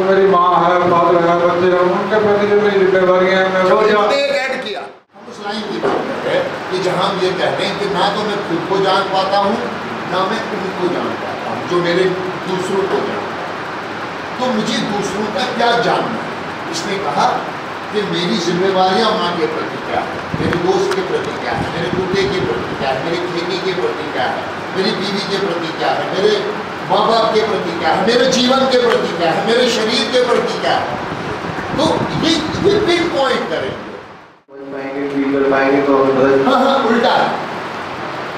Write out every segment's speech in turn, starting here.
जो मेरी माँ है, फादर है, बच्चे हैं, उनके प्रति जो मेरी जिम्मेवारियाँ हैं, मैं ऐड किया। हम उस लाइन की बात कर रहे हैं कि जहाँ हम ये कह रहे हैं कि ना तो मैं खुद को जान पाता हूँ, ना मैं उनको जान पाता हूँ, जो मेरे दूसरों को जानता है। तो मुझे दूसरों का क्या जानना है? इसने कहा कि मेरी जिम्मेवारियां माँ के प्रति क्या है, मेरे दोस्त के प्रति क्या है, मेरे कुत्ते के प्रति क्या है, मेरी खेती के प्रति क्या है, मेरी बीवी के प्रति क्या है, मेरे माँ बाप के प्रति क्या है, मेरे जीवन के प्रति क्या है, मेरे शरीर के प्रति क्या है। तो ये पिन पॉइंट करेंगे, हाँ उल्टा है,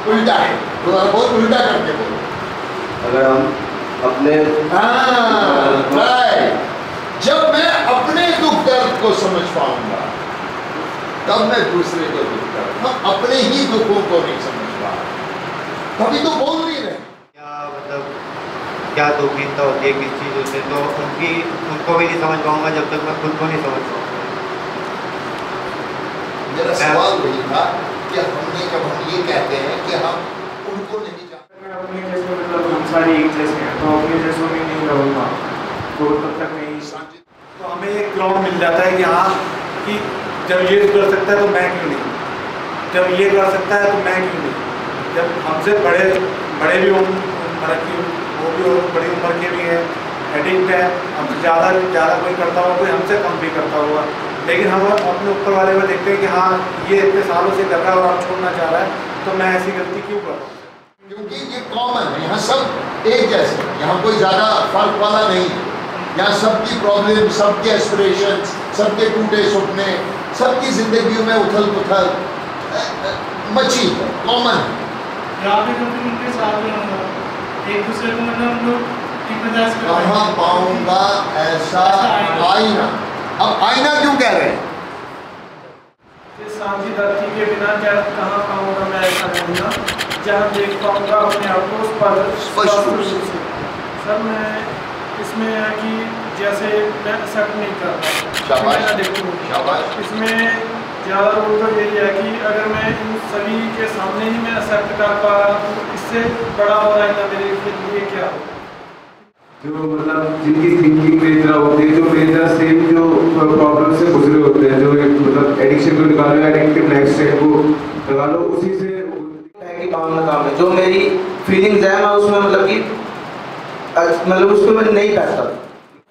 उल्टा है, तो बहुत उल्टा करके बोलो। अगर हम अपने जब मैं अपने दुख दर्द को समझ पाऊंगा तब मैं दूसरे को दुख दर्द, हम अपने ही दुखों को नहीं समझ पा रहे, कभी तो बोल नहीं रहे। क्या मतलब क्या दुखीनता होती है किस चीज़ों से, तो उनको भी नहीं समझ पाऊंगा जब तक मैं खुद को नहीं समझ पाऊंगा। मेरा सवाल वही था कि हमने जब हम ये कहते हैं कि हम उनको नहीं जानते, मैं अपने जैसे मतलब हम सारे एक जैसे हैं, तो अपने जैसों में नहीं रहूँगा तो तब तक नहीं। तो हमें एक ग्राउंड मिल जाता है कि हाँ कि जब ये कर सकता है तो मैं क्यों नहीं, जब ये कर सकता है तो मैं क्यों नहीं। जब हमसे बड़े भी उम्र की, वो भी बड़ी उम्र के भी हैं, एडिक्ट है, हमसे ज़्यादा कोई करता हुआ, कोई हमसे कम भी करता हुआ, लेकिन हम अपने ऊपर वाले में देखते हैं कि हाँ ये इतने सालों से कर रहा है और अब छोड़ना चाह रहा है, तो मैं ऐसी गलती क्यों कर रहा हूँ। क्योंकि ये कॉमन है, यहाँ सब एक जैसे, यहाँ कोई ज़्यादा फर्क वाला नहीं है। यहाँ सबकी प्रॉब्लम, सबके एस्पिरेशंस, सबके टूटे सपने, सबकी जिंदगियों में उथल पुथल मची है, कॉमन है। उनके साथ एक दूसरे को मतलब कहाँ पाऊंगा ऐसा आईना? अब आईना क्यों कह रहे हैं? साझी धरती के बिना क्या कहाँ पाऊंगा मैं ऐसा रहूँगा जहाँ देख पाऊंगा अपने आप को स्पष्ट रूप से। सर मैं इसमें है कि जैसे मैं एक्सेप्ट नहीं कर रहा, देखूँ इसमें ज़्यादा रोल तो यही है कि अगर मैं इन सभी के सामने ही मैं एक्सेप्ट कर पा रहा हूँ तो इससे बड़ा हो रहा है मेरे लिए क्या हो। जो मतलब जिनकी थिंकिंग मेरी तरह होती है, जो मेरी तरह सेम जो प्रॉब्लम से गुजरे होते हैं, जो एक मतलब एडिक्शन को निकालो, एडिक्टिव लाइफस्टाइल को निकालो, उसी से कि काम ना काम है। जो मेरी फीलिंग्स है मैं उसमें मतलब उसको मैं नहीं करता।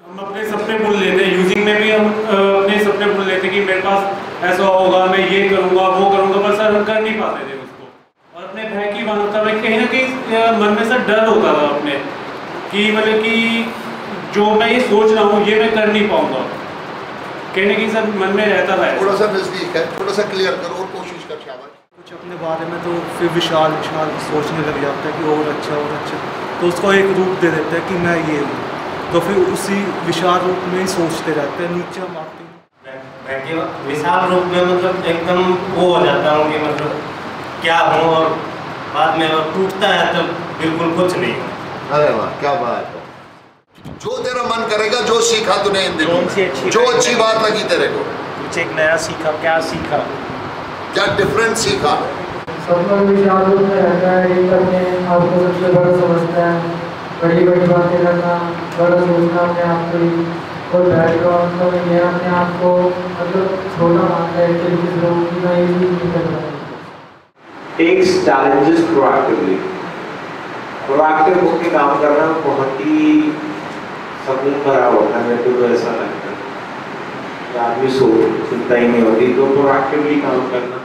हम अपने सपने भूल लेते हैं, यूजिंग में भी हम अपने सपने भूल लेते हैं कि मेरे पास ऐसा होगा, मैं ये करूँगा वो करूँगा, पर सर हम कर नहीं पाते थे उसको। और अपने भय की मानवता में कहीं ना कहीं मन में सर डर होता था अपने कि मतलब कि जो मैं ये सोच रहा हूँ ये मैं कर नहीं पाऊँगा, कहीं ना कहीं सर मन में रहता था। थोड़ा सा नजदीक है, थोड़ा सा क्लियर करो और कोशिश कर। शाबाश। कुछ अपने बारे में तो फिर विशाल सोचने लग जाता है कि और अच्छा, तो उसको एक रूप दे देता है कि मैं ये हूँ, तो फिर उसी विशाल रूप में ही सोचते रहते हैं, नीचे हम आते हैं विशाल रूप में मतलब एकदम वो हो जाता हूँ कि मतलब क्या हूँ, और बाद में टूटता है तब बिल्कुल कुछ नहीं। अरे वाह क्या बात है। जो तेरा मन करेगा, जो सीखा तूने इन दिनों में, जो अच्छी बात लगी तेरे को, कुछ एक नया सीखा, क्या सीखा, क्या डिफरेंट सीखा। सब लोग विशाल रूप में रहता है, एक अपने आप को सबसे बड़ा समझता है, बड़ी बड़ी बातें करना, बड़ा सोचना अपने आप को ही, और बैकग्राउंड तो ये अपने आप को मतलब छोटा मानता है कि किसी लोगों की मैं ये नहीं कर रहा। टेक्स चैलेंजेस प्रोएक्टिव होकर काम करना बहुत ही सकून भरा होता है। मेरे को तो ऐसा लगता है आदमी सुनता ही नहीं होती, तो प्रोएक्टिवली काम करना